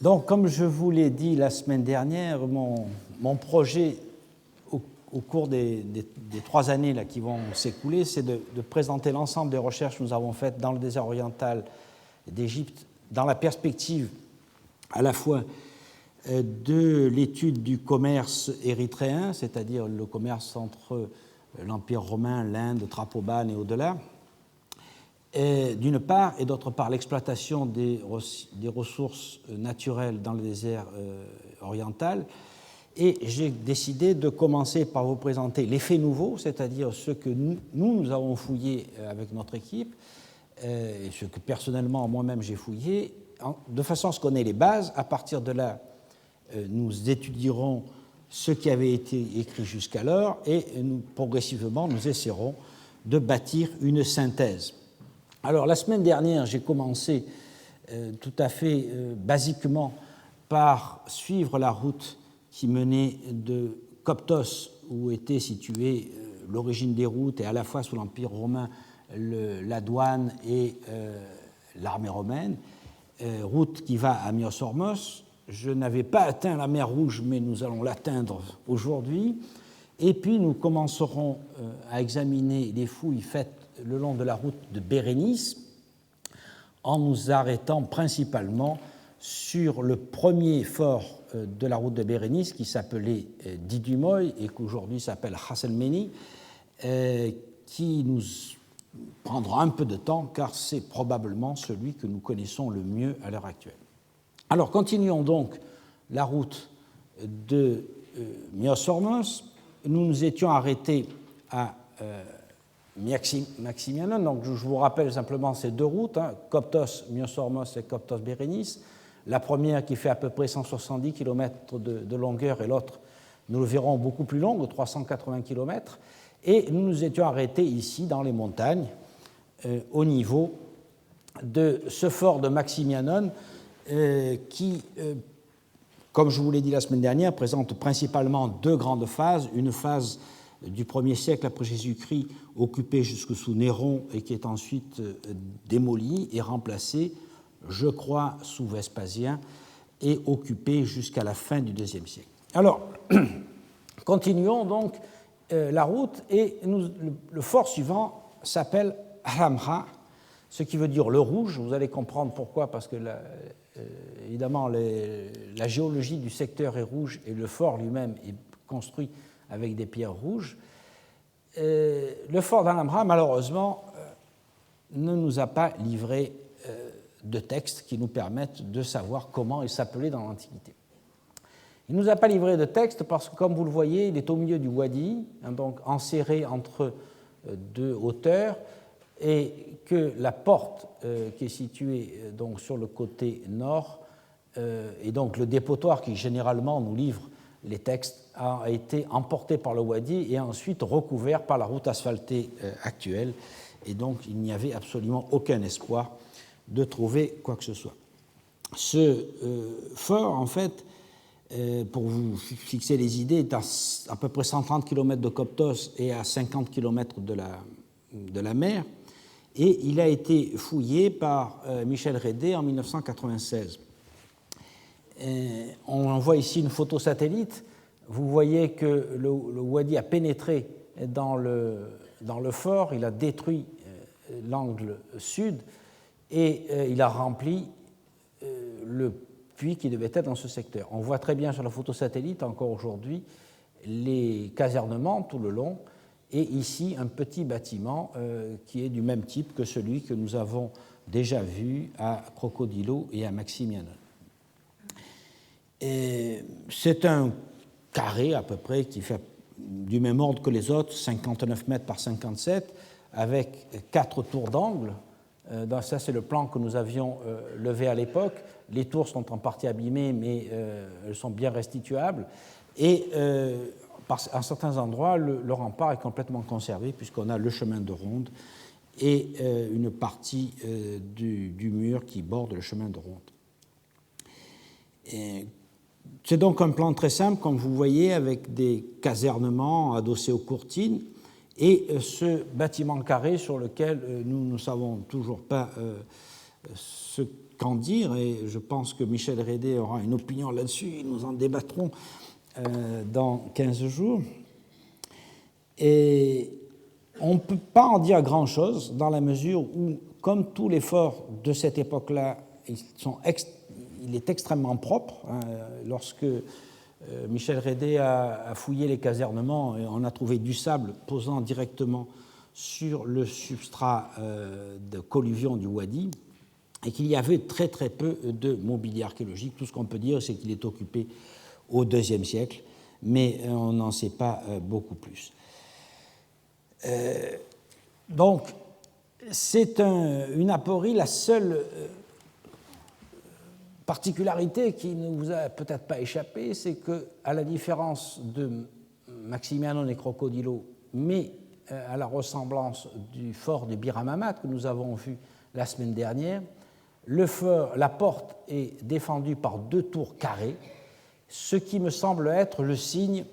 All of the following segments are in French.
Donc, comme je vous l'ai dit la semaine dernière, mon projet au cours des 3 années là, qui vont s'écouler, c'est de présenter l'ensemble des recherches que nous avons faites dans le désert oriental d'Égypte, dans la perspective à la fois de l'étude du commerce érythréen, c'est-à-dire le commerce entre l'Empire romain, l'Inde, Trapobane et au-delà, d'une part, et d'autre part l'exploitation des ressources naturelles dans le désert oriental. Et j'ai décidé de commencer par vous présenter les faits nouveaux, c'est-à-dire ce que nous avons fouillé avec notre équipe, et ce que personnellement moi-même j'ai fouillé, de façon à ce qu'on ait les bases. À partir de là, nous étudierons ce qui avait été écrit jusqu'alors et progressivement nous essaierons de bâtir une synthèse. Alors la semaine dernière, j'ai commencé tout à fait basiquement par suivre la route qui menait de Coptos, où était située l'origine des routes, et à la fois sous l'Empire romain la douane et l'armée romaine, route qui va à Myos-Hormos. Je n'avais pas atteint la mer Rouge, mais nous allons l'atteindre aujourd'hui. Et puis nous commencerons à examiner les fouilles faites le long de la route de Bérénice, en nous arrêtant principalement sur le premier fort de la route de Bérénice, qui s'appelait Didumoy et qu'aujourd'hui s'appelle Hasselmeni, qui nous prendra un peu de temps, car c'est probablement celui que nous connaissons le mieux à l'heure actuelle. Alors, continuons donc la route de Myos-Hormos. Nous nous étions arrêtés à Maximianon. Donc, je vous rappelle simplement ces deux routes, Coptos, Myos-Hormos et Coptos-Bérénice. La première qui fait à peu près 170 km de longueur et l'autre, nous le verrons, beaucoup plus longue, 380 km. Et nous nous étions arrêtés ici, dans les montagnes, au niveau de ce fort de Maximianon, qui, comme je vous l'ai dit la semaine dernière, présente principalement deux grandes phases. Une phase du 1er siècle après Jésus-Christ, occupée jusque sous Néron et qui est ensuite démolie et remplacée, je crois, sous Vespasien, et occupée jusqu'à la fin du IIe siècle. Alors, continuons donc la route, et le fort suivant s'appelle Haramha, ce qui veut dire le rouge. Vous allez comprendre pourquoi, parce que évidemment la géologie du secteur est rouge et le fort lui-même est construit avec des pierres rouges. Le fort d'Haramha, malheureusement, ne nous a pas livré de textes qui nous permettent de savoir comment il s'appelait dans l'Antiquité. Il ne nous a pas livré de texte parce que, comme vous le voyez, il est au milieu du wadi, donc enserré entre deux hauteurs, et que la porte qui est située donc sur le côté nord, et donc le dépotoir qui généralement nous livre les textes, a été emporté par le wadi et ensuite recouvert par la route asphaltée actuelle, et donc il n'y avait absolument aucun espoir de trouver quoi que ce soit. Ce fort, en fait, pour vous fixer les idées, est à peu près 130 km de Coptos et à 50 km de la mer, et il a été fouillé par Michel Rédé en 1996. On voit ici une photo satellite. Vous voyez que le wadi a pénétré dans le fort, il a détruit l'angle sud et il a rempli le puits qui devait être dans ce secteur. On voit très bien sur la photo satellite, encore aujourd'hui, les casernements tout le long, et ici un petit bâtiment qui est du même type que celui que nous avons déjà vu à Crocodilo et à Maximianon. C'est un carré à peu près qui fait du même ordre que les autres, 59 mètres par 57, avec 4 tours d'angle. Ça, c'est le plan que nous avions levé à l'époque. Les tours sont en partie abîmées, mais elles sont bien restituables. Et à certains endroits, le rempart est complètement conservé, puisqu'on a le chemin de ronde et une partie du mur qui borde le chemin de ronde. C'est donc un plan très simple, comme vous voyez, avec des casernements adossés aux courtines et ce bâtiment carré sur lequel nous ne savons toujours pas ce qu'en dire, et je pense que Michel Rédé aura une opinion là-dessus, et nous en débattrons dans 15 jours. Et on ne peut pas en dire grand-chose dans la mesure où, comme tous les forts de cette époque-là, il est extrêmement propre. Lorsque Michel Rédé a fouillé les casernements, et on a trouvé du sable posant directement sur le substrat de colluvion du Wadi, et qu'il y avait très très peu de mobilier archéologique. Tout ce qu'on peut dire, c'est qu'il est occupé au IIe siècle, mais on n'en sait pas beaucoup plus. Donc, c'est une aporie. La seule particularité qui ne vous a peut-être pas échappé, c'est que, à la différence de Maximiano et Crocodilo, mais à la ressemblance du fort de Bir Hammamat que nous avons vu la semaine dernière, la porte est défendue par 2 tours carrées, ce qui me semble être le signe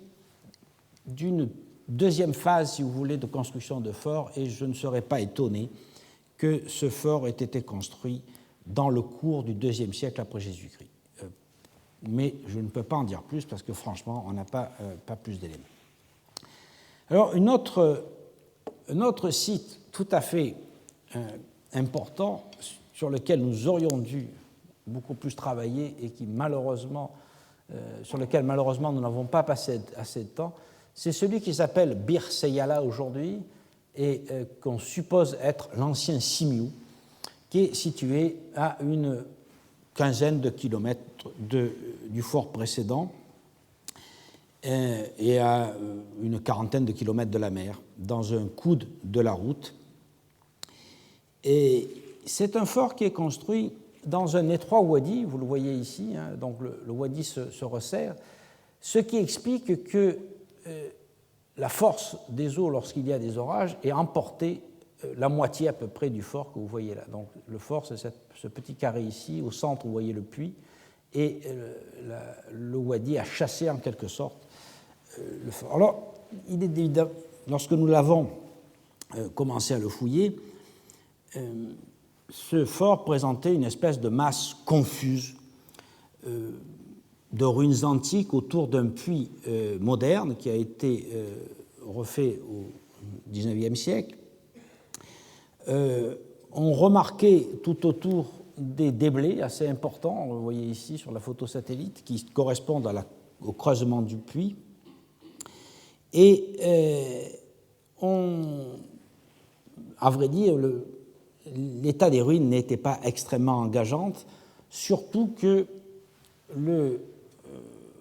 d'une deuxième phase, si vous voulez, de construction de fort, et je ne serais pas étonné que ce fort ait été construit dans le cours du IIe siècle après Jésus-Christ. Mais je ne peux pas en dire plus parce que franchement, on n'a pas plus d'éléments. Alors, un autre site tout à fait important sur lequel nous aurions dû beaucoup plus travailler et sur lequel malheureusement nous n'avons pas passé assez de temps, c'est celui qui s'appelle Bir Seyala aujourd'hui et qu'on suppose être l'ancien Simiou, qui est situé à une quinzaine de kilomètres du fort précédent et à une quarantaine de kilomètres de la mer, dans un coude de la route. Et c'est un fort qui est construit dans un étroit wadi, vous le voyez ici, donc le wadi se resserre, ce qui explique que la force des eaux lorsqu'il y a des orages est emportée la moitié à peu près du fort que vous voyez là. Donc le fort, c'est ce petit carré ici, au centre vous voyez le puits, et le wadi a chassé en quelque sorte le fort. Alors, il est évident, lorsque nous l'avons commencé à le fouiller, ce fort présentait une espèce de masse confuse de ruines antiques autour d'un puits moderne qui a été refait au XIXe siècle. On remarquait tout autour des déblais assez importants, vous voyez ici sur la photo satellite, qui correspondent au creusement du puits. Et à vrai dire, l'état des ruines n'était pas extrêmement engageant, surtout que le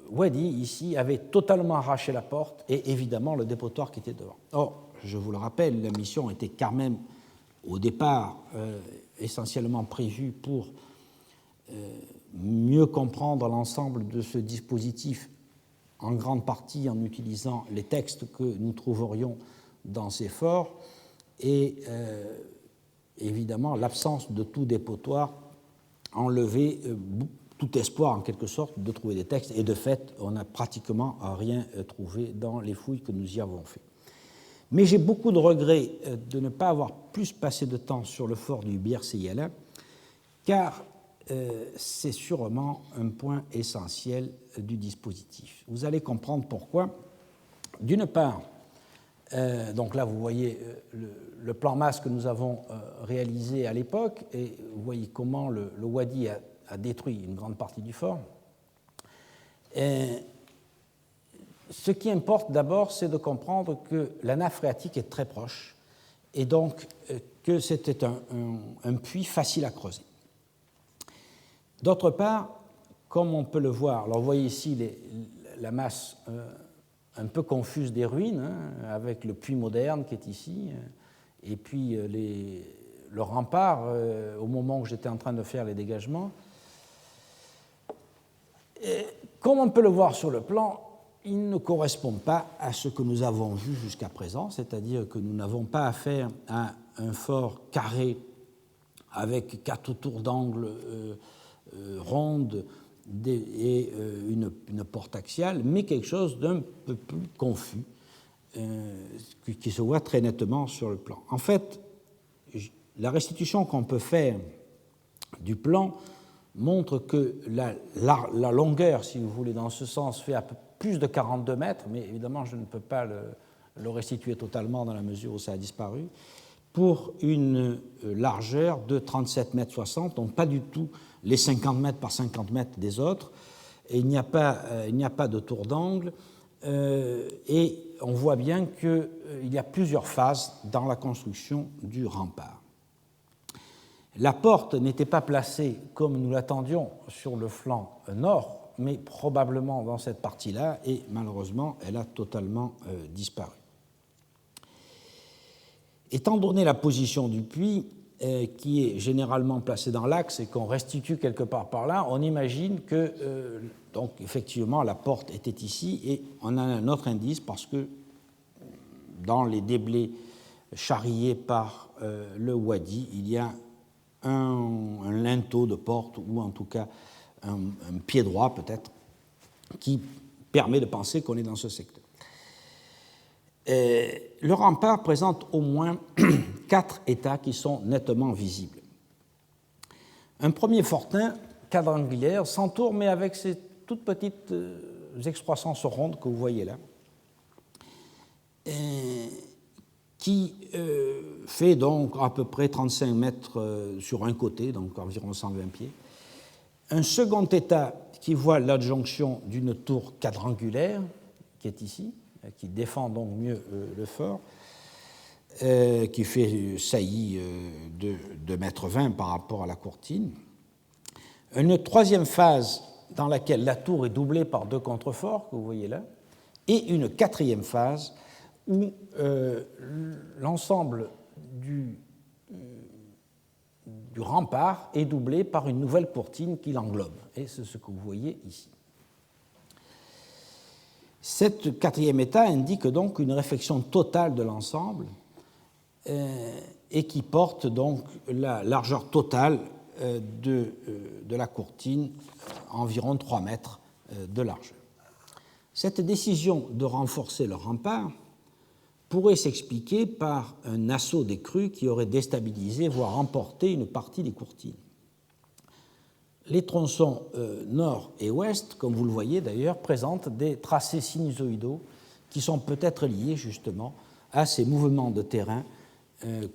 wadi ici avait totalement arraché la porte et évidemment le dépotoir qui était devant. Or, je vous le rappelle, la mission était quand même au départ essentiellement prévue pour mieux comprendre l'ensemble de ce dispositif, en grande partie en utilisant les textes que nous trouverions dans ces forts, et évidemment l'absence de tout dépotoir enlevait tout espoir en quelque sorte de trouver des textes, et de fait on n'a pratiquement rien trouvé dans les fouilles que nous y avons fait. Mais j'ai beaucoup de regrets de ne pas avoir plus passé de temps sur le fort du Bir Seyala, car c'est sûrement un point essentiel du dispositif. Vous allez comprendre pourquoi. D'une part, donc là vous voyez le plan masse que nous avons réalisé à l'époque, et vous voyez comment le wadi a détruit une grande partie du fort. Ce qui importe d'abord, c'est de comprendre que la nappe phréatique est très proche, et donc que c'était un puits facile à creuser. D'autre part, comme on peut le voir, alors vous voyez ici la masse un peu confuse des ruines, avec le puits moderne qui est ici, et puis le rempart au moment où j'étais en train de faire les dégagements. Et comme on peut le voir sur le plan, il ne correspond pas à ce que nous avons vu jusqu'à présent, c'est-à-dire que nous n'avons pas affaire à un fort carré avec 4 tours d'angle rondes et une porte axiale, mais quelque chose d'un peu plus confus qui se voit très nettement sur le plan. En fait, la restitution qu'on peut faire du plan montre que la longueur, si vous voulez, dans ce sens, fait un peu plus de 42 mètres, mais évidemment, je ne peux pas le restituer totalement dans la mesure où ça a disparu, pour une largeur de 37 mètres 60, donc pas du tout les 50 mètres par 50 mètres des autres. Et il n'y a pas de tour d'angle, et on voit bien qu'il y a plusieurs phases dans la construction du rempart. La porte n'était pas placée comme nous l'attendions sur le flanc nord, mais probablement dans cette partie-là, et malheureusement, elle a totalement disparu. Étant donné la position du puits, qui est généralement placé dans l'axe et qu'on restitue quelque part par là, on imagine que, donc effectivement, la porte était ici, et on a un autre indice parce que dans les déblais charriés par le wadi, il y a un linteau de porte, ou en tout cas un pied droit peut-être, qui permet de penser qu'on est dans ce secteur. Le rempart présente au moins 4 états qui sont nettement visibles. Un premier fortin quadrangulaire, sans tour, mais avec ces toutes petites excroissances rondes que vous voyez là, qui fait donc à peu près 35 mètres sur un côté, donc environ 120 pieds. Un second état qui voit l'adjonction d'une tour quadrangulaire, qui est ici, qui défend donc mieux le fort, qui fait saillie de 2,20 m par rapport à la courtine. Une troisième phase dans laquelle la tour est doublée par 2 contreforts, que vous voyez là, et une quatrième phase où l'ensemble du rempart est doublé par une nouvelle courtine qui l'englobe. Et c'est ce que vous voyez ici. Cette quatrième état indique donc une réfection totale de l'ensemble et qui porte donc la largeur totale de la courtine à environ 3 mètres de largeur. Cette décision de renforcer le rempart pourrait s'expliquer par un assaut des crues qui aurait déstabilisé, voire emporté une partie des courtines. Les tronçons nord et ouest, comme vous le voyez d'ailleurs, présentent des tracés sinusoïdaux qui sont peut-être liés justement à ces mouvements de terrain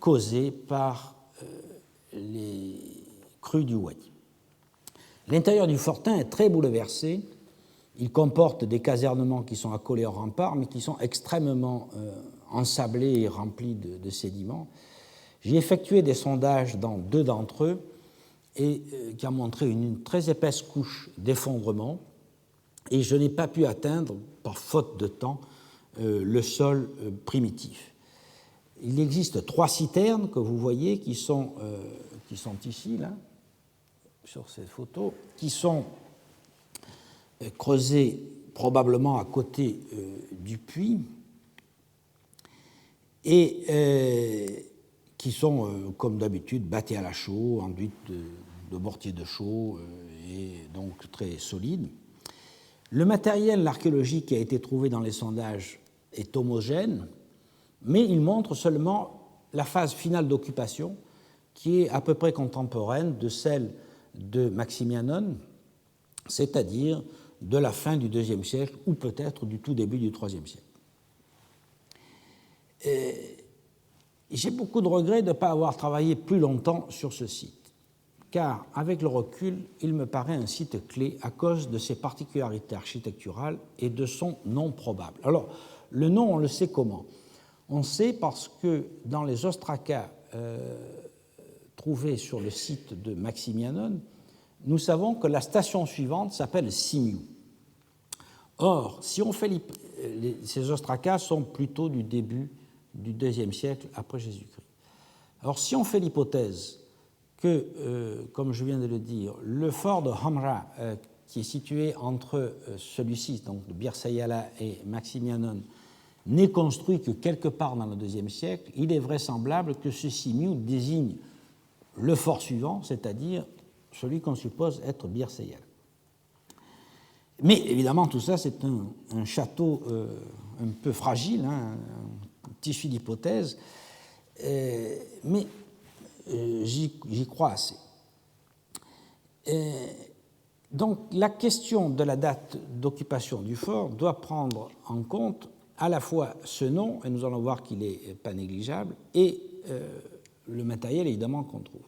causés par les crues du Wadi. L'intérieur du fortin est très bouleversé. Il comporte des casernements qui sont accolés au rempart, mais qui sont extrêmement ensablés et remplis de sédiments. J'ai effectué des sondages dans 2 d'entre eux, et qui a montré une très épaisse couche d'effondrement, et je n'ai pas pu atteindre, par faute de temps, le sol primitif. Il existe 3 citernes que vous voyez qui sont ici, là, sur cette photo, qui sont creusées probablement à côté du puits, et qui sont, comme d'habitude, bâties à la chaux, enduites de mortier de chaux, et donc très solides. Le matériel archéologique qui a été trouvé dans les sondages est homogène, mais il montre seulement la phase finale d'occupation, qui est à peu près contemporaine de celle de Maximianon, c'est-à-dire de la fin du IIe siècle, ou peut-être du tout début du IIIe siècle. J'ai beaucoup de regrets de ne pas avoir travaillé plus longtemps sur ce site, car avec le recul, il me paraît un site clé à cause de ses particularités architecturales et de son nom probable. Alors, le nom, on le sait comment? On sait parce que dans les ostracas trouvés sur le site de Maximianon, nous savons que la station suivante s'appelle Simiou. Or, si on fait ces ostracas sont plutôt du début du IIe siècle après Jésus-Christ. Alors, si on fait l'hypothèse que, comme je viens de le dire, le fort de Hamra, qui est situé entre celui-ci, donc de Bir Sayala et Maximianon, n'est construit que quelque part dans le IIe siècle, il est vraisemblable que ce Simiou désigne le fort suivant, c'est-à-dire celui qu'on suppose être Bir Sayala. Mais évidemment, tout ça, c'est un château un peu fragile, hein, un tissu d'hypothèses, mais j'y crois assez. Donc la question de la date d'occupation du fort doit prendre en compte à la fois ce nom, et nous allons voir qu'il n'est pas négligeable, et le matériel évidemment qu'on trouve.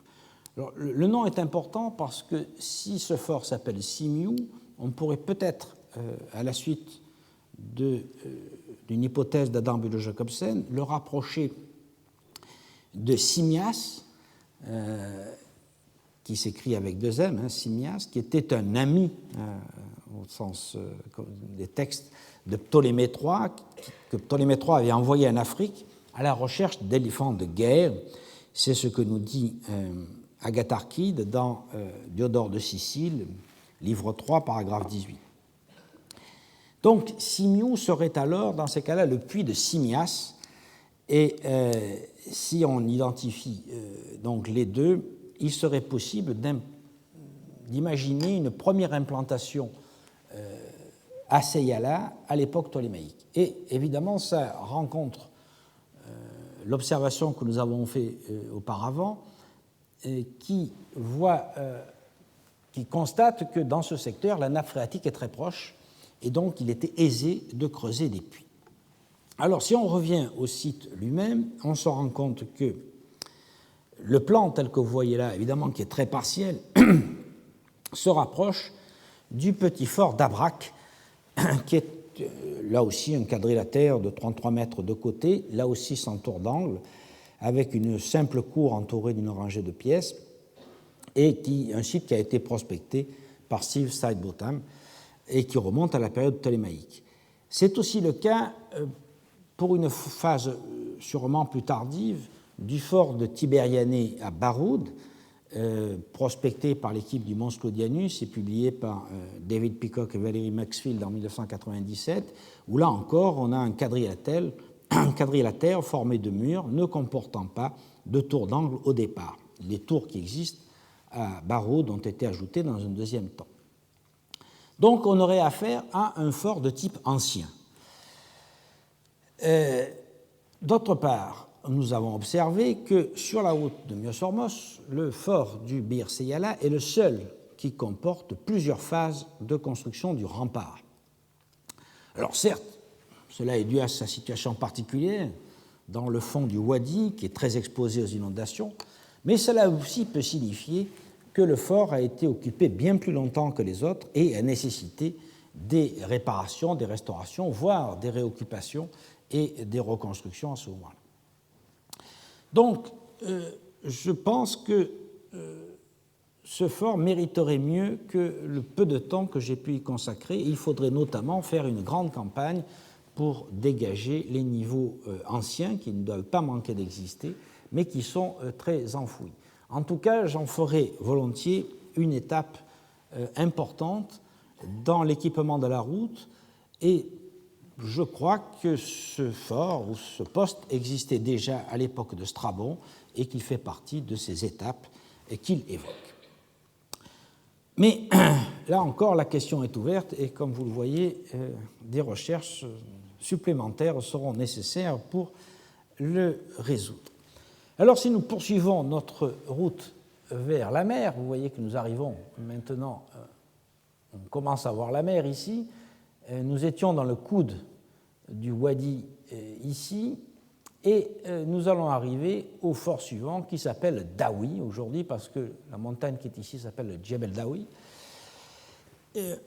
Alors, le nom est important parce que si ce fort s'appelle Simiu, on pourrait peut-être, à la suite d'une hypothèse d'Adam Bülow-Jacobsen, le rapprocher de Simias, qui s'écrit avec deux M, hein, Simias, qui était un ami, au sens des textes de Ptolémée III, que Ptolémée III avait envoyé en Afrique à la recherche d'éléphants de guerre. C'est ce que nous dit Agatharchide dans Diodore de Sicile, livre 3, paragraphe 18. Donc, Simiu serait alors, dans ces cas-là, le puits de Simias, et si on identifie donc les deux, il serait possible d'imaginer une première implantation à Seyala à l'époque ptolémaïque. Et évidemment, ça rencontre l'observation que nous avons faite auparavant, qui constate que dans ce secteur, la nappe phréatique est très proche, et donc il était aisé de creuser des puits. Alors, si on revient au site lui-même, on se rend compte que le plan tel que vous voyez là, évidemment, qui est très partiel, se rapproche du petit fort d'Abrac, qui est là aussi un quadrilatère de 33 mètres de côté, là aussi sans tour d'angle, avec une simple cour entourée d'une rangée de pièces, et un site qui a été prospecté par Steve Sidebotham et qui remonte à la période ptolémaïque. C'est aussi le cas, pour une phase sûrement plus tardive, du fort de Tiberiané à Baroud, prospecté par l'équipe du Mons Claudianus et publié par David Peacock et Valerie Maxfield en 1997, où là encore on a un quadrilatère formé de murs ne comportant pas de tour d'angle au départ. Les tours qui existent à Baroud ont été ajoutées dans un deuxième temps. Donc on aurait affaire à un fort de type ancien. D'autre part, nous avons observé que sur la route de Myosormos, le fort du Bir Seyala est le seul qui comporte plusieurs phases de construction du rempart. Alors certes, cela est dû à sa situation particulière dans le fond du Wadi, qui est très exposé aux inondations, mais cela aussi peut signifier que le fort a été occupé bien plus longtemps que les autres et a nécessité des réparations, des restaurations, voire des réoccupations et des reconstructions à ce moment-là. Donc, je pense que ce fort mériterait mieux que le peu de temps que j'ai pu y consacrer. Il faudrait notamment faire une grande campagne pour dégager les niveaux anciens qui ne doivent pas manquer d'exister, mais qui sont très enfouis. En tout cas, j'en ferai volontiers une étape importante dans l'équipement de la route, et je crois que ce fort ou ce poste existait déjà à l'époque de Strabon et qu'il fait partie de ces étapes qu'il évoque. Mais là encore, la question est ouverte et comme vous le voyez, des recherches supplémentaires seront nécessaires pour le résoudre. Alors si nous poursuivons notre route vers la mer, vous voyez que nous arrivons maintenant, on commence à voir la mer ici, nous étions dans le coude du Wadi ici, et nous allons arriver au fort suivant qui s'appelle Dawi aujourd'hui, parce que la montagne qui est ici s'appelle le Djebel Dawi.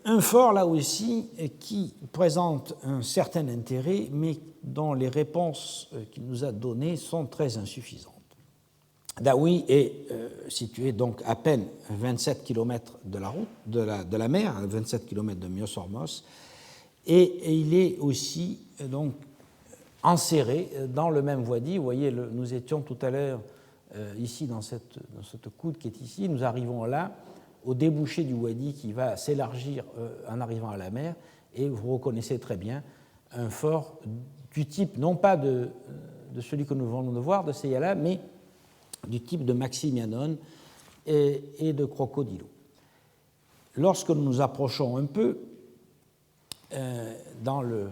Un fort là aussi qui présente un certain intérêt, mais dont les réponses qu'il nous a données sont très insuffisantes. Dawi est situé donc à peine 27 km de la route, de la mer, à 27 km de Myosormos, et il est aussi donc enserré dans le même Wadi. Vous voyez, nous étions tout à l'heure ici dans cette coude qui est ici, nous arrivons là au débouché du Wadi qui va s'élargir en arrivant à la mer, et vous reconnaissez très bien un fort du type, non pas de celui que nous venons de voir, de Seyala, mais du type de Maximianon et de Crocodilo. Lorsque nous nous approchons un peu, dans le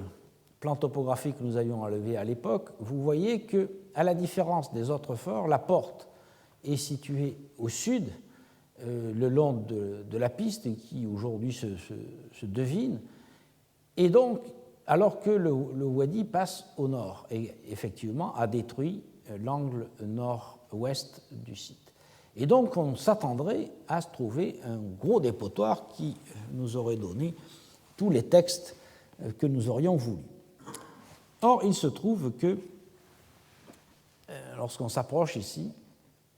plan topographique que nous avions relevé à l'époque, vous voyez que, à la différence des autres forts, la porte est située au sud le long de la piste qui aujourd'hui se devine. Et donc, alors que le Wadi passe au nord et effectivement a détruit l'angle nord-ouest du site. Et donc, on s'attendrait à se trouver un gros dépotoir qui nous aurait donné tous les textes que nous aurions voulu. Or, il se trouve que, lorsqu'on s'approche ici,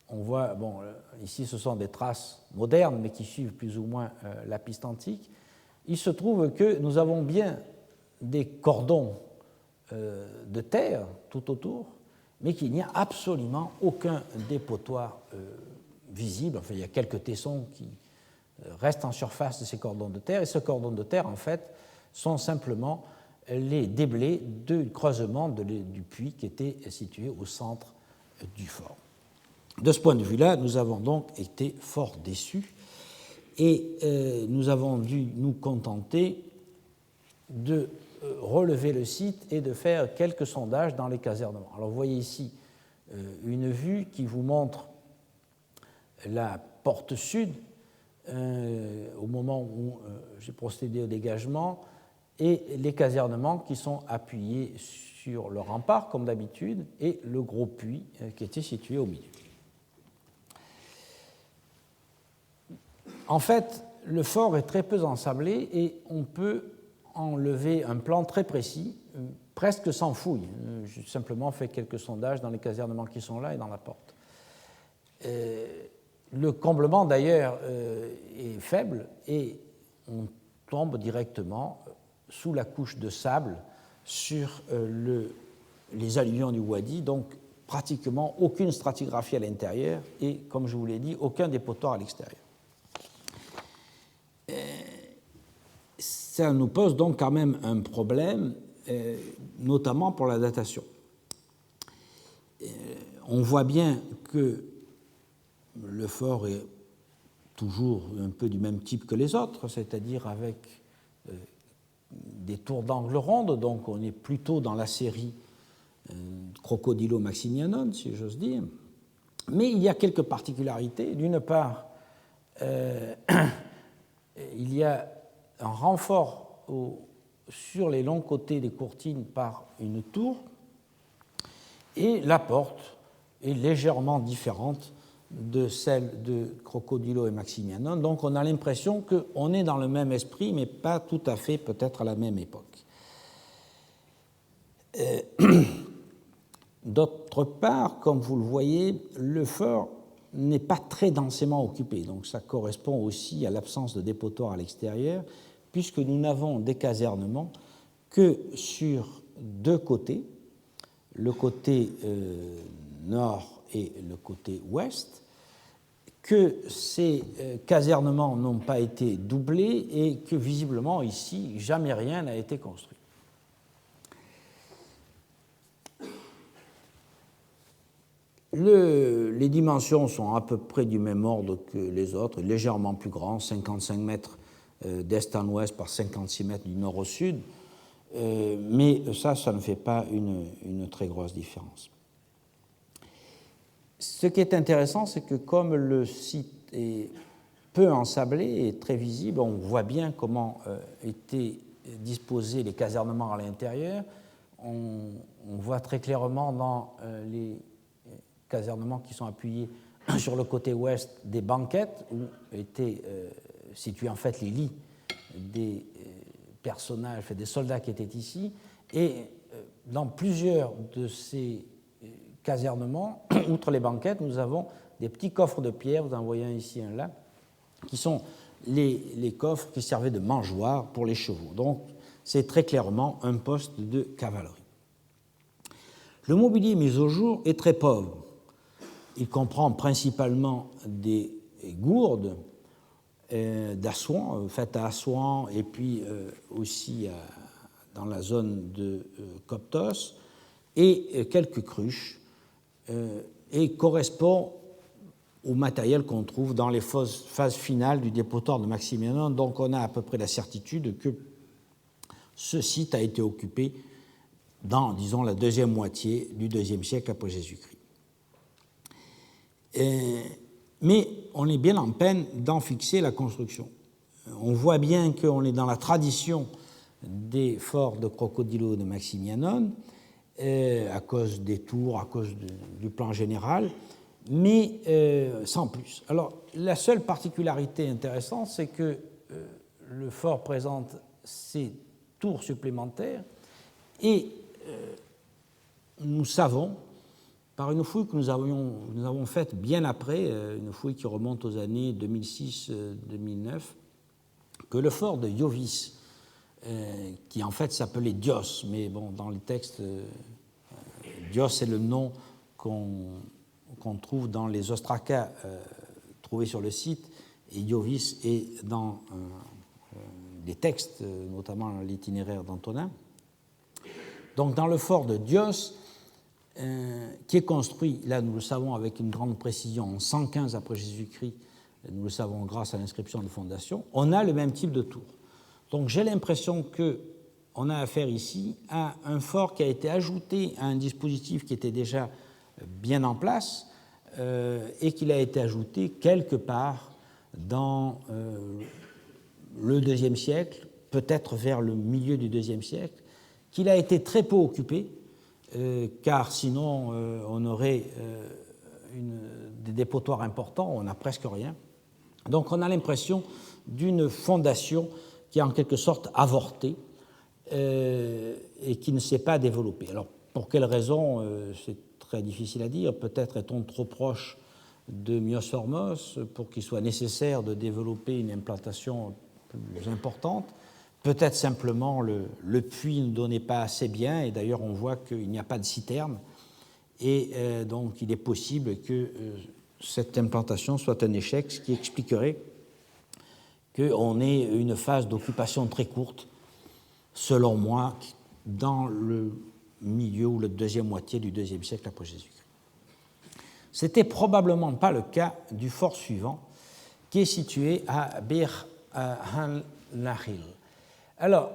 on voit, bon, ici ce sont des traces modernes, mais qui suivent plus ou moins la piste antique. Il se trouve que nous avons bien des cordons de terre tout autour, mais qu'il n'y a absolument aucun dépotoir visible. Enfin, il y a quelques tessons qui restent en surface de ces cordons de terre, et ce cordon de terre, en fait, sont simplement les déblais du creusement du puits qui était situé au centre du fort. De ce point de vue-là, nous avons donc été fort déçus et nous avons dû nous contenter de relever le site et de faire quelques sondages dans les casernements. Alors vous voyez ici une vue qui vous montre la porte sud au moment où j'ai procédé au dégagement et les casernements qui sont appuyés sur le rempart comme d'habitude et le gros puits qui était situé au milieu. En fait, le fort est très peu ensablé et on peut enlever un plan très précis, presque sans fouille. J'ai simplement fait quelques sondages dans les casernements qui sont là et dans la porte. Le comblement, d'ailleurs, est faible et on tombe directement sous la couche de sable sur les alluvions du Wadi, donc pratiquement aucune stratigraphie à l'intérieur et, comme je vous l'ai dit, aucun dépotoir à l'extérieur. Ça nous pose donc quand même un problème, notamment pour la datation. On voit bien que le fort est toujours un peu du même type que les autres, c'est-à-dire avec des tours d'angle rondes, donc on est plutôt dans la série Crocodilo Maximianon, si j'ose dire. Mais il y a quelques particularités. D'une part, il y a un renfort sur les longs côtés des courtines par une tour, et la porte est légèrement différente de celle de Crocodilo et Maximianon. Donc on a l'impression qu'on est dans le même esprit, mais pas tout à fait peut-être à la même époque. D'autre part, comme vous le voyez, le fort n'est pas très densément occupé, donc ça correspond aussi à l'absence de dépotoir à l'extérieur, puisque nous n'avons des casernements que sur deux côtés, le côté nord et le côté ouest, que ces casernements n'ont pas été doublés et que visiblement ici, jamais rien n'a été construit. Les dimensions sont à peu près du même ordre que les autres, légèrement plus grands, 55 mètres d'est en ouest par 56 mètres du nord au sud, mais ça ne fait pas une très grosse différence. Ce qui est intéressant, c'est que comme le site est peu ensablé et très visible, on voit bien comment étaient disposés les casernements à l'intérieur. On voit très clairement dans les casernements qui sont appuyés sur le côté ouest des banquettes où étaient situés en fait les lits des personnages, des soldats qui étaient ici. Et dans plusieurs de ces casernements, outre les banquettes, nous avons des petits coffres de pierre, vous en voyez un ici, un là, qui sont les coffres qui servaient de mangeoires pour les chevaux. Donc c'est très clairement un poste de cavalerie. Le mobilier mis au jour est très pauvre. Il comprend principalement des gourdes d'Assouan, faites à Assouan et puis aussi dans la zone de Coptos, et quelques cruches, et correspond au matériel qu'on trouve dans les phases finales du dépotoir de Maximianon. Donc on a à peu près la certitude que ce site a été occupé dans, disons, la deuxième moitié du IIe siècle après Jésus-Christ. mais on est bien en peine d'en fixer la construction. On voit bien qu'on est dans la tradition des forts de Crocodilo et de Maximianon, à cause des tours, à cause du plan général, mais sans plus. Alors, la seule particularité intéressante, c'est que le fort présente ces tours supplémentaires et nous savons, par une fouille que nous avons faite bien après, une fouille qui remonte aux années 2006-2009, que le fort de Iovis, qui en fait s'appelait Dios, mais bon, dans les textes, Dios est le nom qu'on trouve dans les ostracas trouvés sur le site, et Iovis est dans des textes, notamment l'itinéraire d'Antonin. Donc dans le fort de Dios, qui est construit, là nous le savons avec une grande précision, en 115 après Jésus-Christ, nous le savons grâce à l'inscription de fondation, on a le même type de tour. Donc j'ai l'impression qu'on a affaire ici à un fort qui a été ajouté à un dispositif qui était déjà bien en place et qu'il a été ajouté quelque part dans le IIe siècle, peut-être vers le milieu du IIe siècle, qu'il a été très peu occupé, car sinon on aurait des dépotoirs importants, on n'a presque rien. Donc on a l'impression d'une fondation qui est en quelque sorte avortée et qui ne s'est pas développée. Alors pour quelle raison, c'est très difficile à dire. Peut-être est-on trop proche de Myos Hormos pour qu'il soit nécessaire de développer une implantation plus importante. Peut-être simplement le puits ne donnait pas assez bien, et d'ailleurs on voit qu'il n'y a pas de citerne, et donc il est possible que cette implantation soit un échec, ce qui expliquerait qu'on ait une phase d'occupation très courte, selon moi, dans le milieu ou la deuxième moitié du IIe siècle après Jésus-Christ. Ce n'était probablement pas le cas du fort suivant, qui est situé à Bir Han-Nahil. Alors,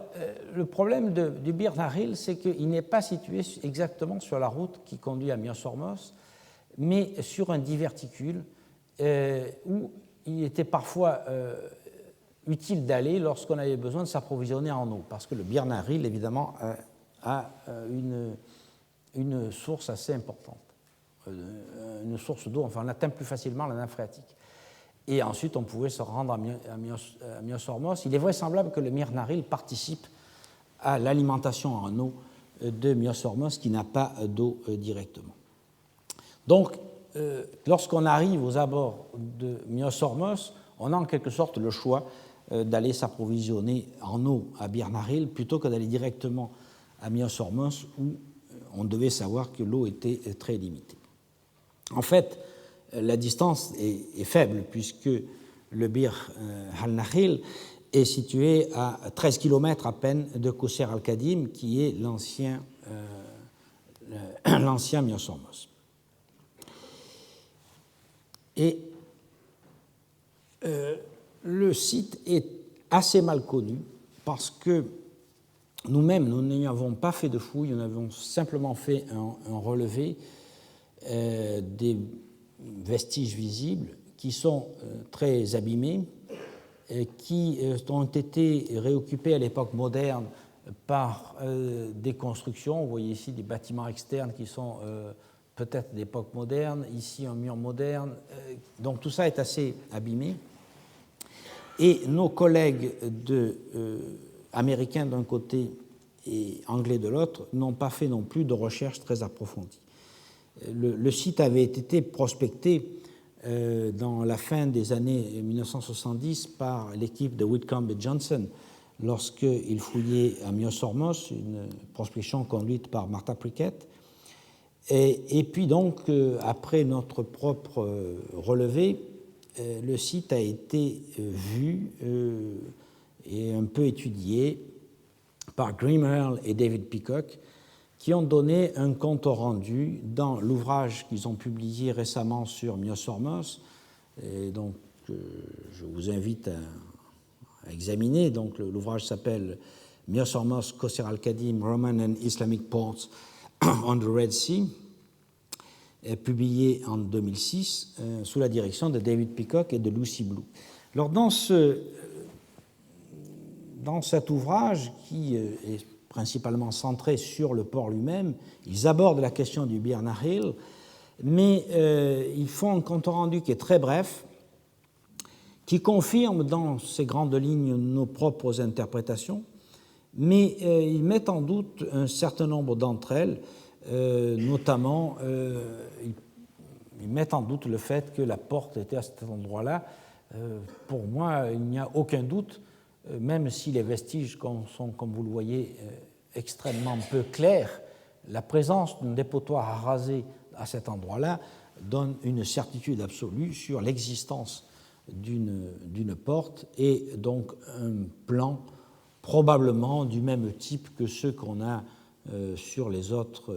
le problème du Bir Nahil, c'est qu'il n'est pas situé exactement sur la route qui conduit à Myos Hormos, mais sur un diverticule où il était parfois utile d'aller lorsqu'on avait besoin de s'approvisionner en eau, parce que le Bir Nahil, évidemment, a une source assez importante, une source d'eau, enfin on atteint plus facilement la nappe phréatique. Et ensuite, on pouvait se rendre à Myos Hormos. Il est vraisemblable que le Bir Nahil participe à l'alimentation en eau de Myos Hormos, qui n'a pas d'eau directement. Donc, lorsqu'on arrive aux abords de Myos Hormos, on a en quelque sorte le choix d'aller s'approvisionner en eau à Bir Nahil plutôt que d'aller directement à Myos Hormos, où on devait savoir que l'eau était très limitée. En fait, la distance est faible, puisque le Bir al-Nahil est situé à 13 km à peine de Qusr al-Qadim, qui est l'ancien Myos Hormos. Et le site est assez mal connu, parce que nous-mêmes, nous n'y avons pas fait de fouilles, nous avons simplement fait un relevé des vestiges visibles qui sont très abîmés, qui ont été réoccupés à l'époque moderne par des constructions. Vous voyez ici des bâtiments externes qui sont peut-être d'époque moderne, ici un mur moderne. Donc tout ça est assez abîmé. Et nos collègues américains d'un côté et anglais de l'autre n'ont pas fait non plus de recherches très approfondies. Le site avait été prospecté dans la fin des années 1970 par l'équipe de Whitcomb et Johnson lorsqu'ils fouillaient à Myos Hormos, une prospection conduite par Martha Prickett. Et puis donc, après notre propre relevé, le site a été vu et un peu étudié par Grimmerl et David Peacock, qui ont donné un compte rendu dans l'ouvrage qu'ils ont publié récemment sur Myos Hormos. Et donc, je vous invite à examiner. Donc, l'ouvrage s'appelle Myos Hormos, Qusr al-Qadim, Roman and Islamic Ports on the Red Sea. publié en 2006 sous la direction de David Peacock et de Lucy Blue. Alors, dans cet ouvrage, qui est principalement centré sur le port lui-même, ils abordent la question du Bir Nahil, mais ils font un compte rendu qui est très bref, qui confirme dans ses grandes lignes nos propres interprétations, mais ils mettent en doute un certain nombre d'entre elles, notamment ils mettent en doute le fait que la porte était à cet endroit-là. Pour moi, il n'y a aucun doute, même si les vestiges sont, comme vous le voyez, extrêmement peu clairs. La présence d'un dépotoir à raser à cet endroit-là donne une certitude absolue sur l'existence d'une porte et donc un plan probablement du même type que ceux qu'on a sur les autres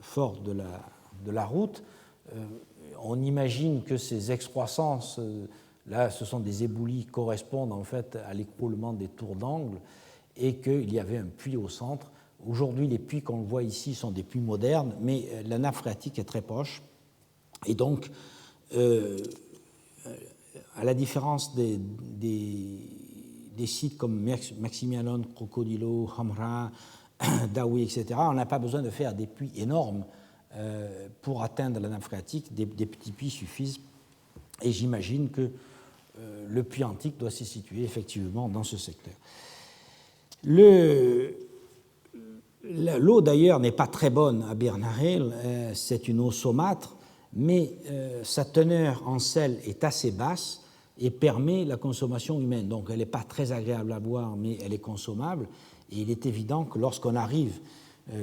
forts de la route. On imagine que ces excroissances, là, ce sont des éboulis qui correspondent en fait à l'écroulement des tours d'angle et qu'il y avait un puits au centre. Aujourd'hui, les puits qu'on voit ici sont des puits modernes, mais la nappe phréatique est très proche. Et donc, à la différence des sites comme Maximianon, Crocodilo, Hamra, Daoui, etc., on n'a pas besoin de faire des puits énormes pour atteindre la nappe phréatique. Des petits puits suffisent. Et j'imagine que le puits antique doit se situer effectivement dans ce secteur. L'eau, d'ailleurs, n'est pas très bonne à Bir Nahil. C'est une eau saumâtre, mais sa teneur en sel est assez basse et permet la consommation humaine. Donc elle n'est pas très agréable à boire, mais elle est consommable. Et il est évident que lorsqu'on arrive,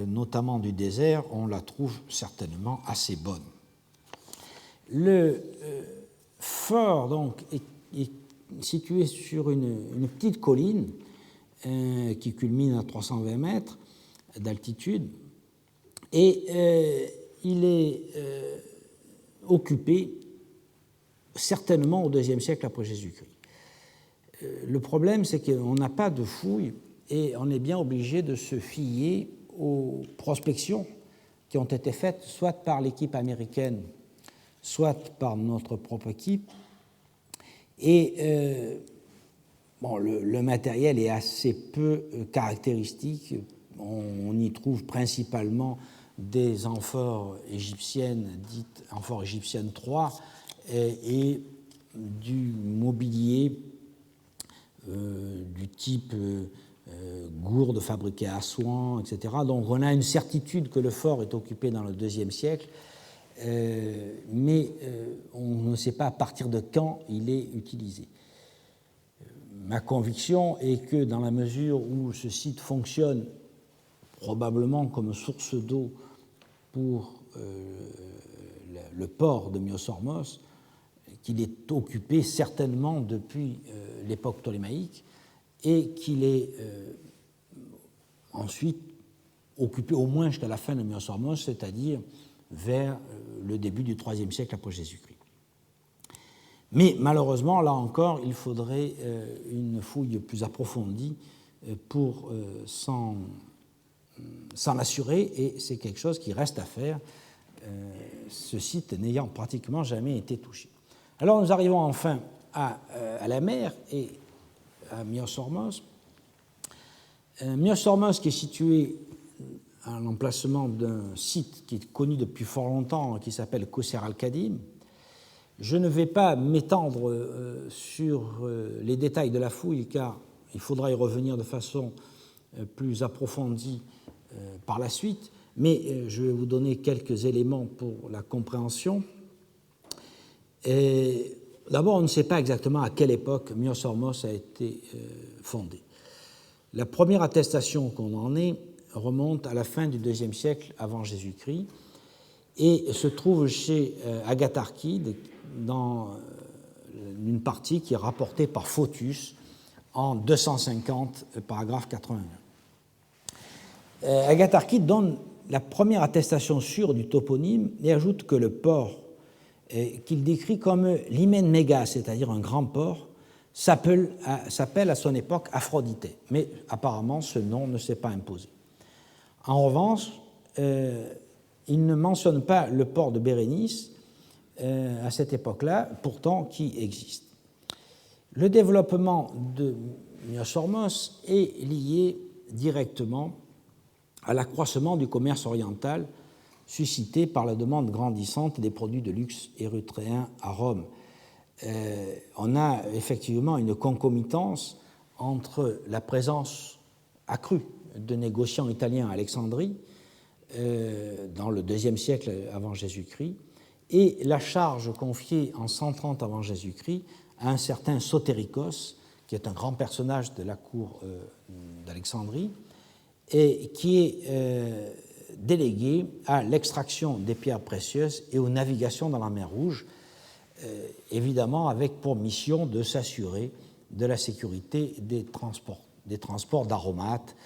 notamment du désert, on la trouve certainement assez bonne. Le fort donc, est situé sur une petite colline qui culmine à 320 mètres d'altitude, et il est occupé certainement au IIe siècle après Jésus-Christ. Le problème, c'est qu'on n'a pas de fouilles et on est bien obligé de se fier aux prospections qui ont été faites soit par l'équipe américaine, soit par notre propre équipe. Et le matériel est assez peu caractéristique. On y trouve principalement des amphores égyptiennes, dites amphores égyptiennes 3, et du mobilier du type gourde fabriquée à Assouan, etc. Donc on a une certitude que le fort est occupé dans le IIe siècle, mais on ne sait pas à partir de quand il est utilisé. Ma conviction est que dans la mesure où ce site fonctionne probablement comme source d'eau pour le port de Myosormos, qu'il est occupé certainement depuis l'époque ptolémaïque et qu'il est ensuite occupé au moins jusqu'à la fin de Myosormos, c'est-à-dire vers le début du IIIe siècle après Jésus-Christ. Mais malheureusement, là encore, il faudrait une fouille plus approfondie pour s'en assurer, et c'est quelque chose qui reste à faire, ce site n'ayant pratiquement jamais été touché. Alors nous arrivons enfin à la mer et à Myosormos. Myosormos, qui est situé à l'emplacement d'un site qui est connu depuis fort longtemps, qui s'appelle Qusser al-Qadim. Je ne vais pas m'étendre sur les détails de la fouille, car il faudra y revenir de façon plus approfondie par la suite, mais je vais vous donner quelques éléments pour la compréhension. D'abord, on ne sait pas exactement à quelle époque Myosormos a été fondé. La première attestation qu'on en ait remonte à la fin du IIe siècle avant Jésus-Christ et se trouve chez Agatharchide dans une partie qui est rapportée par Photius en 250, paragraphe 81. Agatharchide donne la première attestation sûre du toponyme et ajoute que le port qu'il décrit comme l'Hymen Méga, c'est-à-dire un grand port, s'appelle à son époque Aphrodite, mais apparemment ce nom ne s'est pas imposé. En revanche, il ne mentionne pas le port de Bérénice à cette époque-là, pourtant qui existe. Le développement de Myosormos est lié directement à l'accroissement du commerce oriental suscité par la demande grandissante des produits de luxe érythréens à Rome. On a effectivement une concomitance entre la présence accrue de négociants italiens à Alexandrie dans le IIe siècle avant Jésus-Christ et la charge confiée en 130 avant Jésus-Christ à un certain Sotérikos, qui est un grand personnage de la cour d'Alexandrie, et qui est délégué à l'extraction des pierres précieuses et aux navigations dans la mer Rouge, évidemment avec pour mission de s'assurer de la sécurité des transports d'aromates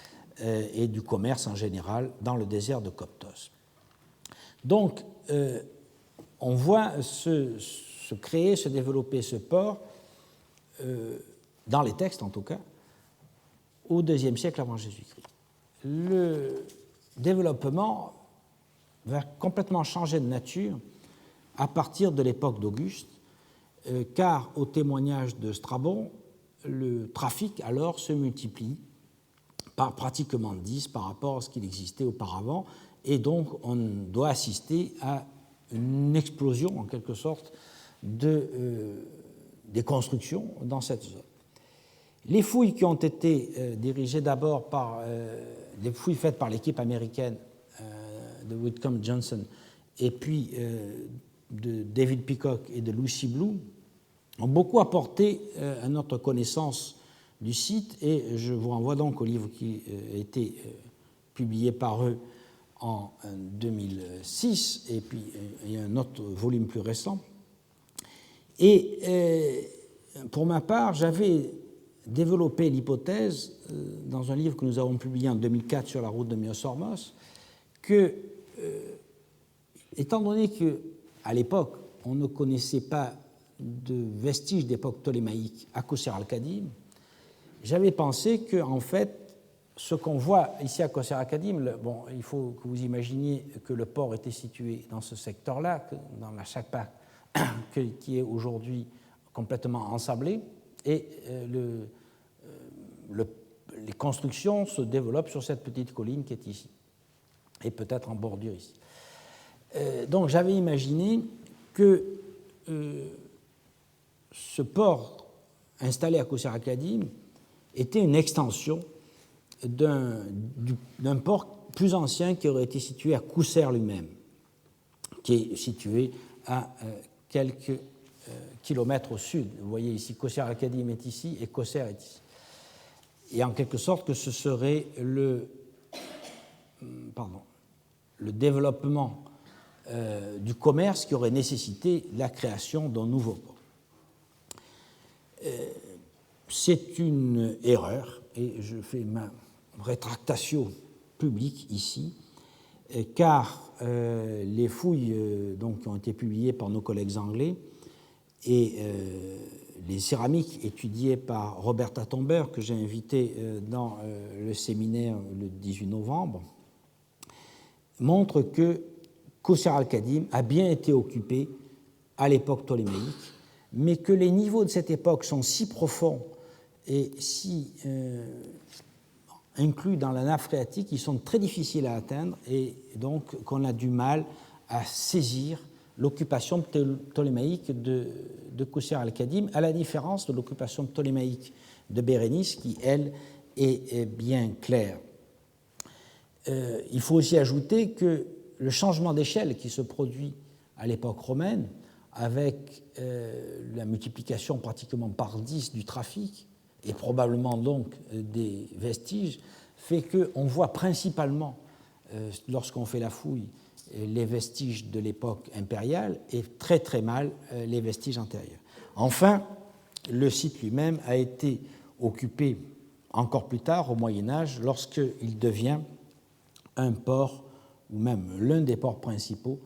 et du commerce en général dans le désert de Coptos. Donc, on voit se créer, se développer ce port, dans les textes en tout cas, au IIe siècle avant Jésus-Christ. Le développement va complètement changer de nature à partir de l'époque d'Auguste, car au témoignage de Strabon, le trafic alors se multiplie par pratiquement 10 par rapport à ce qu'il existait auparavant, et donc on doit assister à une explosion en quelque sorte des constructions dans cette zone. Les fouilles qui ont été dirigées d'abord par les fouilles faites par l'équipe américaine de Whitcomb Johnson et puis de David Peacock et de Lucy Blue ont beaucoup apporté à notre connaissance du site, et je vous renvoie donc au livre qui a été publié par eux en 2006, et puis il y a un autre volume plus récent. Et pour ma part, j'avais développé l'hypothèse dans un livre que nous avons publié en 2004 sur la route de Myosormos, que, étant donné qu'à l'époque, on ne connaissait pas de vestiges d'époque ptolémaïque à Qusr-al-Khadim, j'avais pensé que, en fait, ce qu'on voit ici à Qusr-al-Khadim, bon, il faut que vous imaginiez que le port était situé dans ce secteur-là, dans la Chakpa, qui est aujourd'hui complètement ensablée, et les constructions se développent sur cette petite colline qui est ici, et peut-être en bordure ici. Donc j'avais imaginé que ce port installé à Qusr-al-Khadim était une extension d'un port plus ancien qui aurait été situé à Qusr lui-même, qui est situé à quelques kilomètres au sud. Vous voyez ici, Qusr-al-Khadim est ici et Qusr est ici. Et en quelque sorte que ce serait le développement du commerce qui aurait nécessité la création d'un nouveau port. C'est une erreur, et je fais ma rétractatio publique ici, car les fouilles donc, qui ont été publiées par nos collègues anglais et les céramiques étudiées par Roberta Tomber, que j'ai invité dans le séminaire le 18 novembre, montrent que Qusr-al-Khadim a bien été occupé à l'époque ptolémaïque, mais que les niveaux de cette époque sont si profonds et si inclus dans la nappe phréatique, ils sont très difficiles à atteindre, et donc qu'on a du mal à saisir l'occupation ptolémaïque de Qusr-al-Khadim, à la différence de l'occupation ptolémaïque de Bérénice, qui, elle, est bien claire. Il faut aussi ajouter que le changement d'échelle qui se produit à l'époque romaine, avec la multiplication pratiquement par 10 du trafic, et probablement donc des vestiges, fait qu'on voit principalement, lorsqu'on fait la fouille, les vestiges de l'époque impériale et très très mal les vestiges antérieurs. Enfin, le site lui-même a été occupé encore plus tard, au Moyen-Âge, lorsqu'il devient un port, ou même l'un des ports principaux,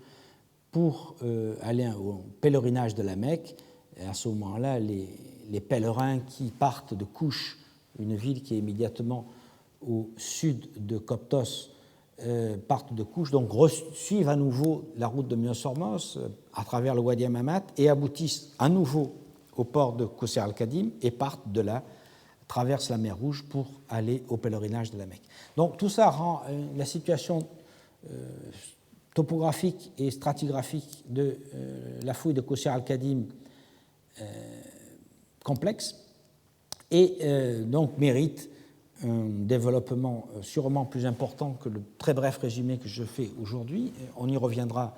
pour aller au pèlerinage de la Mecque. Et à ce moment-là, les pèlerins qui partent de Kouch, une ville qui est immédiatement au sud de Coptos, partent de Kouch, donc suivent à nouveau la route de Myos-Hormos à travers le Wadi Hammamat et aboutissent à nouveau au port de Qusr al-Kadim et partent de là, traversent la mer Rouge pour aller au pèlerinage de la Mecque. Donc tout ça rend la situation topographique et stratigraphique de la fouille de Qusr al-Kadim complexe et donc mérite un développement sûrement plus important que le très bref résumé que je fais aujourd'hui. On y reviendra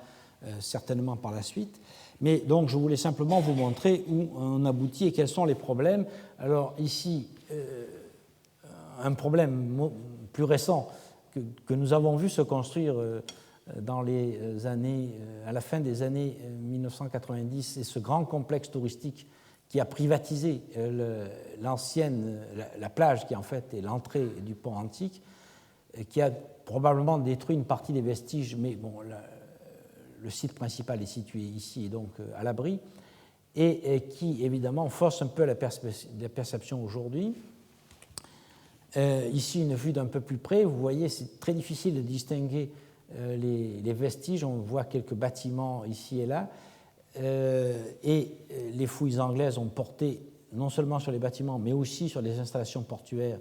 certainement par la suite. Mais donc je voulais simplement vous montrer où on aboutit et quels sont les problèmes. Alors ici, un problème plus récent que nous avons vu se construire dans les années, à la fin des années 1990, c'est ce grand complexe touristique qui a privatisé l'ancienne, la plage qui en fait est l'entrée du pont antique, qui a probablement détruit une partie des vestiges, mais bon, le site principal est situé ici et donc à l'abri, et qui évidemment fausse un peu la perception aujourd'hui. Ici, une vue d'un peu plus près, vous voyez, c'est très difficile de distinguer les vestiges, on voit quelques bâtiments ici et là, et les fouilles anglaises ont porté non seulement sur les bâtiments, mais aussi sur les installations portuaires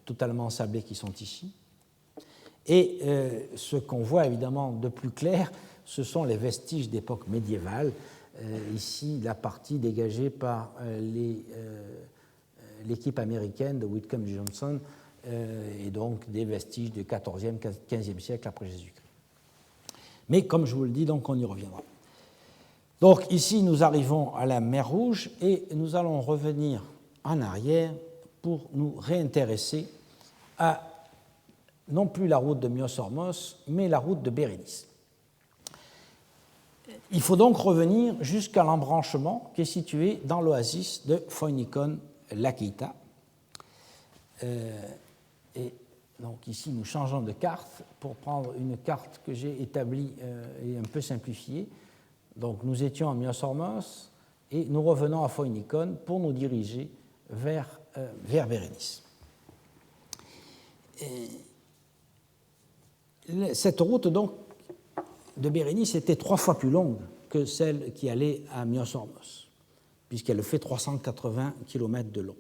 totalement ensablées qui sont ici. Et ce qu'on voit évidemment de plus clair, ce sont les vestiges d'époque médiévale. Ici, la partie dégagée par l'équipe américaine de Whitcomb Johnson, et donc des vestiges du XIVe, XVe siècle après Jésus-Christ. Mais comme je vous le dis, donc on y reviendra. Donc ici, nous arrivons à la mer Rouge et nous allons revenir en arrière pour nous réintéresser à non plus la route de Myos-Hormos, mais la route de Bérénice. Il faut donc revenir jusqu'à l'embranchement qui est situé dans l'oasis de Phoinikon-Lakeita. Et donc ici, nous changeons de carte pour prendre une carte que j'ai établie et un peu simplifiée. Donc nous étions à Myos-Hormos et nous revenons à Phoinikon pour nous diriger vers Bérénice. Cette route donc de Bérénice était 3 fois plus longue que celle qui allait à Myos-Hormos, puisqu'elle fait 380 km de long.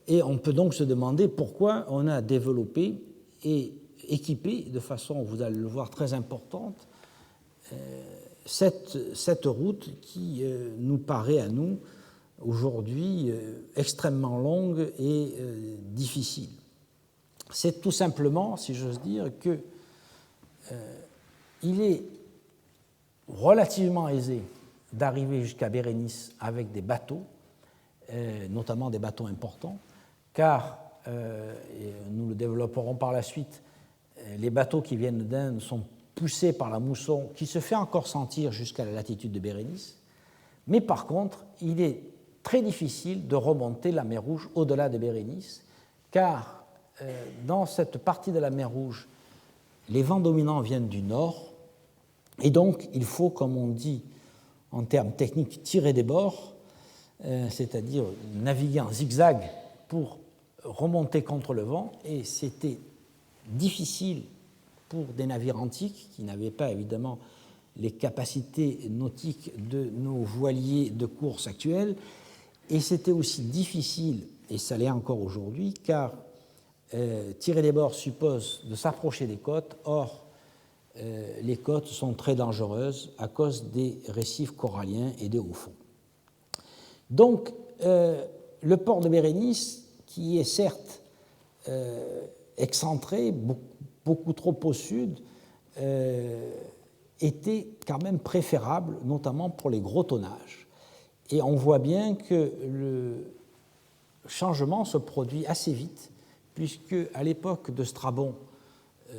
Et on peut donc se demander pourquoi on a développé et équipé de façon, vous allez le voir, très importante, cette route qui nous paraît à nous aujourd'hui extrêmement longue et difficile. C'est tout simplement, si j'ose dire, que il est relativement aisé d'arriver jusqu'à Bérénice avec des bateaux, notamment des bateaux importants, car, et nous le développerons par la suite, les bateaux qui viennent d'Inde sont poussés par la mousson qui se fait encore sentir jusqu'à la latitude de Bérénice, mais par contre, il est très difficile de remonter la mer Rouge au-delà de Bérénice, car dans cette partie de la mer Rouge, les vents dominants viennent du nord, et donc il faut, comme on dit en termes techniques, tirer des bords, c'est-à-dire naviguer en zigzag pour remonter contre le vent, et c'était difficile pour des navires antiques qui n'avaient pas évidemment les capacités nautiques de nos voiliers de course actuels, et c'était aussi difficile, et ça l'est encore aujourd'hui, car tirer des bords suppose de s'approcher des côtes. Or, les côtes sont très dangereuses à cause des récifs coralliens et des hauts fonds. Donc, le port de Bérénice, qui est certes excentré, beaucoup trop au sud, était quand même préférable, notamment pour les gros tonnages. Et on voit bien que le changement se produit assez vite, puisque à l'époque de Strabon,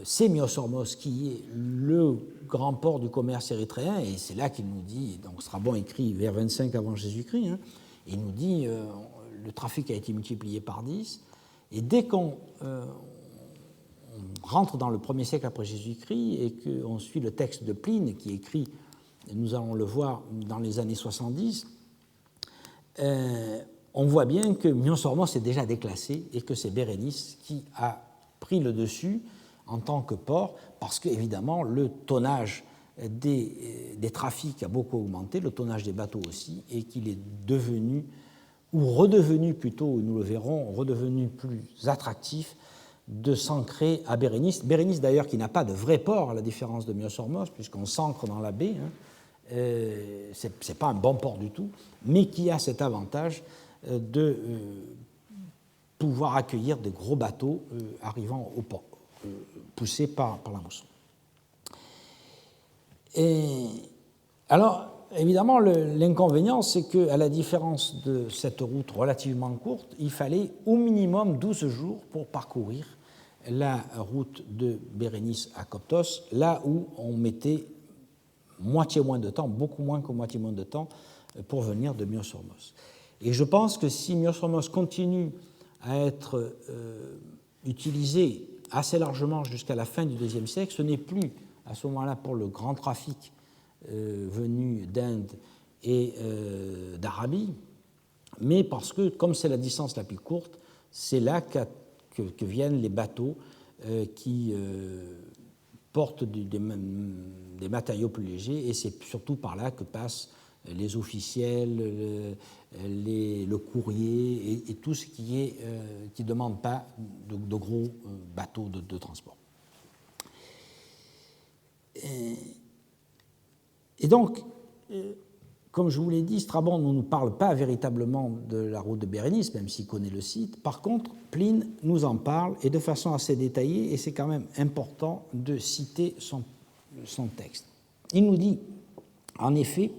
c'est Myos-Hormos qui est le grand port du commerce érythréen, et c'est là qu'il nous dit, donc Strabon écrit vers 25 avant Jésus-Christ, il nous dit le trafic a été multiplié par 10, et dès qu'on rentre dans le 1er siècle après Jésus-Christ et qu'on suit le texte de Pline qui écrit, nous allons le voir dans les années 70, on voit bien que Myos-Hormos est déjà déclassé et que c'est Bérénice qui a pris le dessus en tant que port, parce qu'évidemment, le tonnage des trafics a beaucoup augmenté, le tonnage des bateaux aussi, et qu'il est devenu, ou redevenu plutôt, nous le verrons, redevenu plus attractif de s'ancrer à Bérénice. Bérénice d'ailleurs qui n'a pas de vrai port, à la différence de Myos-Hormos, puisqu'on s'ancre dans la baie, ce n'est pas un bon port du tout, mais qui a cet avantage de pouvoir accueillir des gros bateaux arrivant au port, poussés par la mousson. Et alors, évidemment, l'inconvénient, c'est qu'à la différence de cette route relativement courte, il fallait au minimum 12 jours pour parcourir la route de Bérénice à Coptos, là où on mettait moitié moins de temps, beaucoup moins que moitié moins de temps, pour venir de Myos-Hormos. Et je pense que si Myos-Hormos continue à être utilisé assez largement jusqu'à la fin du IIe siècle, ce n'est plus à ce moment-là pour le grand trafic venu d'Inde et d'Arabie, mais parce que, comme c'est la distance la plus courte, c'est là que viennent les bateaux qui portent des matériaux plus légers, et c'est surtout par là que passent les officiels, le courrier et tout ce qui ne demande pas de gros bateaux de transport. Et donc, comme je vous l'ai dit, Strabon ne nous parle pas véritablement de la route de Bérénice, même s'il connaît le site. Par contre, Pline nous en parle, et de façon assez détaillée, et c'est quand même important de citer son texte. Il nous dit, en effet,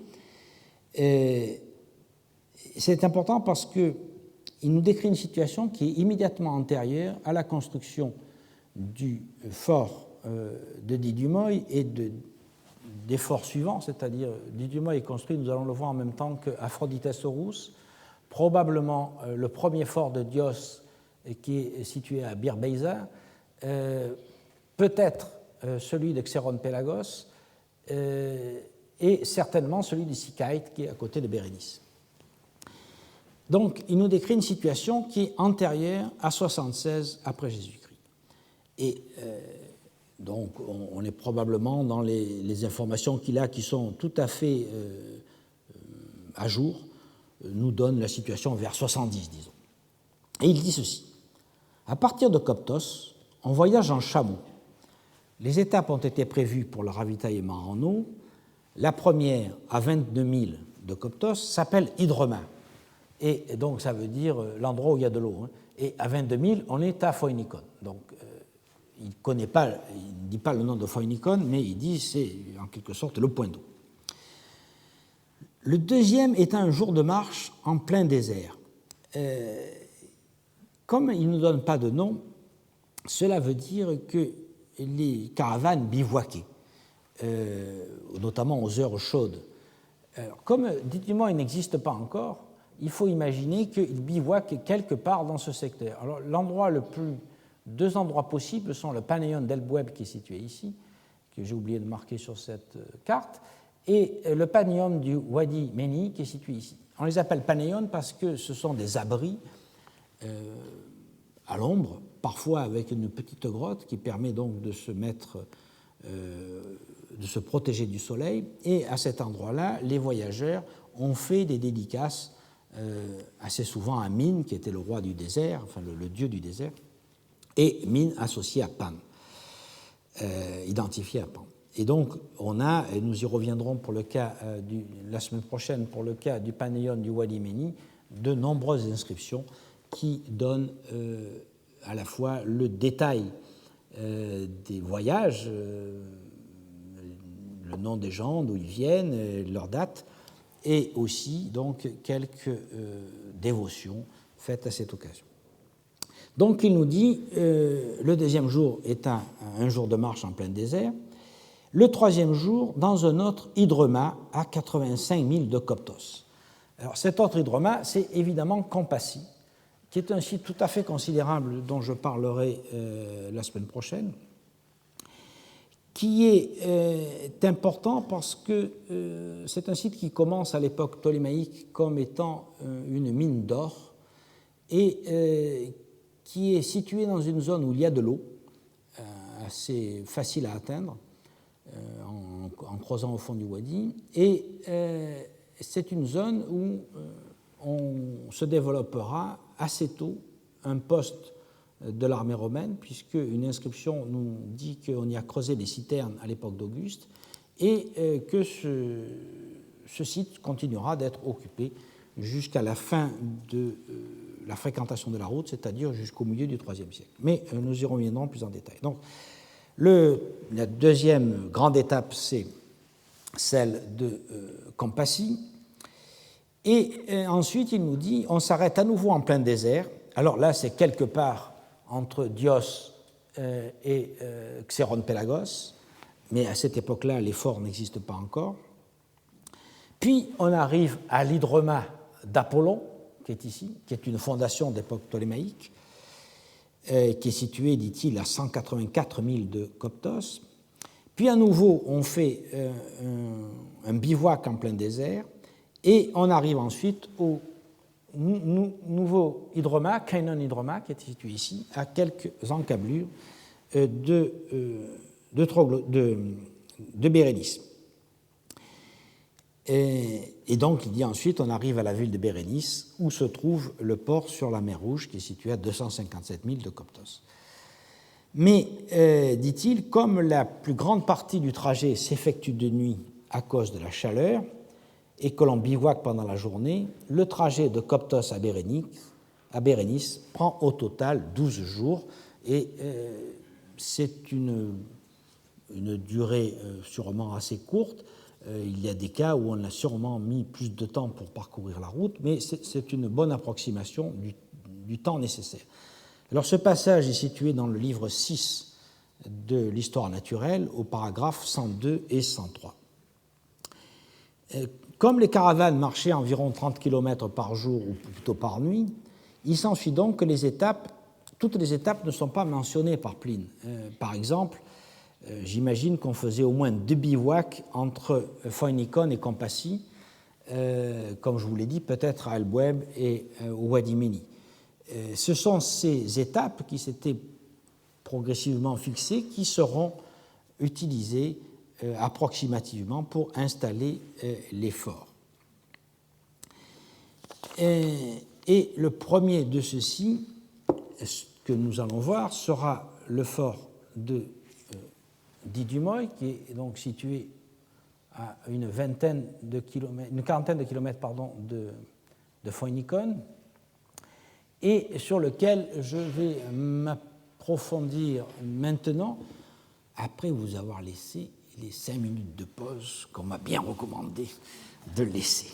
c'est important parce qu'il nous décrit une situation qui est immédiatement antérieure à la construction du fort de Didymoï et des forts suivants, c'est-à-dire Didymoï est construit, nous allons le voir en même temps qu'Aphroditessaurus, probablement le premier fort de Dios qui est situé à Birbeisa, peut-être celui de Xéron-Pélagos, et certainement celui de Sychaïte qui est à côté de Bérénice. Donc, il nous décrit une situation qui est antérieure à 76 après Jésus-Christ. Et donc, on est probablement dans les informations qu'il a qui sont tout à fait à jour, nous donne la situation vers 70, disons. Et il dit ceci. À partir de Coptos, on voyage en chameau. Les étapes ont été prévues pour le ravitaillement en eau. La première, à 22 000 de Coptos, s'appelle Hydroma. Et donc, ça veut dire l'endroit où il y a de l'eau. Et à 22 000, on est à Phoinikon. Donc, il ne dit pas le nom de Phoinikon, mais il dit c'est en quelque sorte le point d'eau. Le deuxième est un jour de marche en plein désert. Comme il ne donne pas de nom, cela veut dire que les caravanes bivouaquaient, notamment aux heures chaudes. Alors, comme Didymoï n'existe pas encore, il faut imaginer qu'il bivouaque quelque part dans ce secteur. Alors, deux endroits possibles sont le Panéon d'Elboueb qui est situé ici, que j'ai oublié de marquer sur cette carte, et le Panéon du Wadi Meni qui est situé ici. On les appelle Panéon parce que ce sont des abris à l'ombre, parfois avec une petite grotte qui permet donc de se protéger du soleil. Et à cet endroit-là, les voyageurs ont fait des dédicaces assez souvent à Min, qui était le roi du désert, enfin le dieu du désert, et Min associé à Pan, identifié à Pan. Et donc, on a, et nous y reviendrons pour le cas la semaine prochaine, pour le cas du Panéon du Wadi Meni, de nombreuses inscriptions qui donnent à la fois le détail des voyages, le nom des gens, d'où ils viennent, leur date, et aussi donc quelques dévotions faites à cette occasion. Donc il nous dit, le deuxième jour est un jour de marche en plein désert, le troisième jour dans un autre hydroma à 85 000 de Coptos. Alors cet autre hydroma, c'est évidemment Campassie, qui est un site tout à fait considérable dont je parlerai la semaine prochaine, qui est important parce que c'est un site qui commence à l'époque ptolémaïque comme étant une mine d'or et qui est situé dans une zone où il y a de l'eau, assez facile à atteindre en creusant au fond du wadi. Et c'est une zone où on se développera assez tôt un poste de l'armée romaine, puisque une inscription nous dit qu'on y a creusé des citernes à l'époque d'Auguste, et que ce site continuera d'être occupé jusqu'à la fin de la fréquentation de la route, c'est-à-dire jusqu'au milieu du IIIe siècle. Mais nous y reviendrons plus en détail. Donc, la deuxième grande étape, c'est celle de Campassie. Et ensuite, il nous dit, on s'arrête à nouveau en plein désert. Alors là, c'est quelque part entre Dios et Xéron-Pélagos, mais à cette époque-là, les forts n'existent pas encore. Puis, on arrive à l'hydroma d'Apollon, qui est ici, qui est une fondation d'époque ptolémaïque, qui est située, dit-il, à 184 000 de Coptos. Puis, à nouveau, on fait un bivouac en plein désert, et on arrive ensuite au nouveau hydroma, Kainon hydroma, qui est situé ici, à quelques encablures de Bérénice. Et donc, il dit ensuite, on arrive à la ville de Bérénice, où se trouve le port sur la mer Rouge, qui est situé à 257 000 de Coptos. Mais, dit-il, comme la plus grande partie du trajet s'effectue de nuit à cause de la chaleur, et que l'on bivouaque pendant la journée, le trajet de Coptos à Bérénice prend au total 12 jours, et c'est une durée sûrement assez courte. Il y a des cas où on a sûrement mis plus de temps pour parcourir la route, mais c'est une bonne approximation du temps nécessaire. Alors ce passage est situé dans le livre 6 de l'Histoire naturelle, au paragraphe 102 et 103. Comme les caravanes marchaient environ 30 km par jour, ou plutôt par nuit, il s'ensuit donc que toutes les étapes ne sont pas mentionnées par Pline. Par exemple, j'imagine qu'on faisait au moins 2 bivouacs entre Phoinikon et Campassie, comme je vous l'ai dit, peut-être à El-Boueb et au Wadi Meni. Ce sont ces étapes qui s'étaient progressivement fixées qui seront utilisées approximativement pour installer les forts. Et le premier de ceux-ci, que nous allons voir, sera le fort de Didumoy, qui est donc situé à une quarantaine de kilomètres de Phoinikon, et sur lequel je vais m'approfondir maintenant, après vous avoir laissé les 5 minutes de pause qu'on m'a bien recommandé de laisser.